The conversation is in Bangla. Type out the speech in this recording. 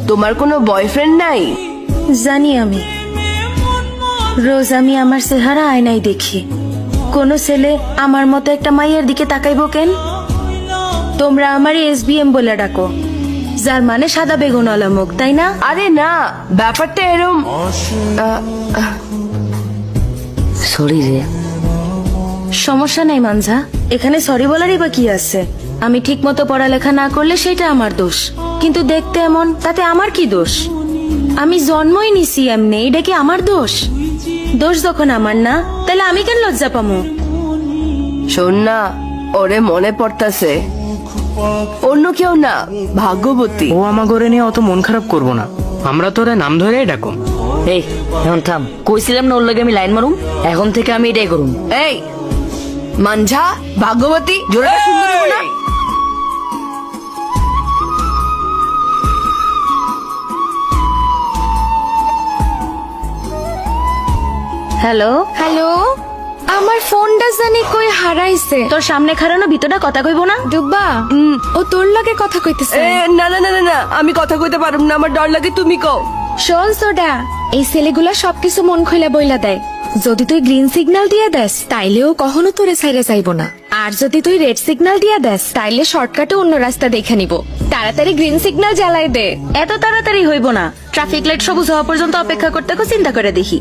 তোমার কোনো বয়ফ্রেন্ড নাই? জানি আমি, রোজ আমি আমার চেহারা আয়নায় দেখি। কোনো ছেলে আমার মতো একটা মাইয়ের দিকে তাকাইবো কেন? তোমরা আমার SBM বলে ডাকো, যার মানে সাদা বেগুনওয়ালা মুখ, তাই না? আরে না, ব্যাপারটা এরম। সরি রে। সমস্যা নেই মানজা, এখানে সরি বলারই বা কি আছে? আমি ঠিক মতো পড়ালেখা না করলে সেটা আমার দোষ, কিন্তু দেখতে এমন, তাতে আমার কি দোষ? আমি জন্মই নিছি এমনি, এটা কি আমার দোষ? দোষ যখন আমার না, তাহলে আমি কেন লজ্জা পামু? শোন না, ওরে মনে পড়তাছে, অন্য কেউ না, ভাগ্যবতী। ও আমা করে নিয়ে অত মন খারাপ করবো না, আমরা তোরে নাম ধরেই ডাকুম। এই এখন থাম, কইছিলাম না ওর লগে আমি লাইন মারুম, এখন থেকে আমি এটাই করুম। এই মানঝা, ভাগ্যবতী জোড়াটা সুন্দর হলো না? হ্যালো, হ্যালো, আমার ফোনটা জানি কই হারাইছে। তোর সামনে খারানো ভিতরটা কথা কইবো না? ডুব্বা, ও তোর লগে কথা কইতেছে। না না না না না, আমি কথা কইতে পারুম না, আমার ডর লাগে, তুমি কও। শোন সোডা, এই ছেলেগুলা সবকিছু মন খুলে বইলা দেয়। যদি তুই গ্রিন সিগন্যাল দিয়ে দেস, তাইলেও কখনো তোরে ছাইরে যাইবো না। আর যদি তুই রেড সিগন্যাল দিয়ে দেস, তাইলে শর্টকাটে অন্য রাস্তা দেখে নিব। তাড়াতাড়ি গ্রিন সিগন্যাল জ্বালাই দে। এত তাড়াতাড়ি হইব না, ট্রাফিক লাইট সবুজ হওয়া পর্যন্ত অপেক্ষা করতে চিন্তা করে দেখি।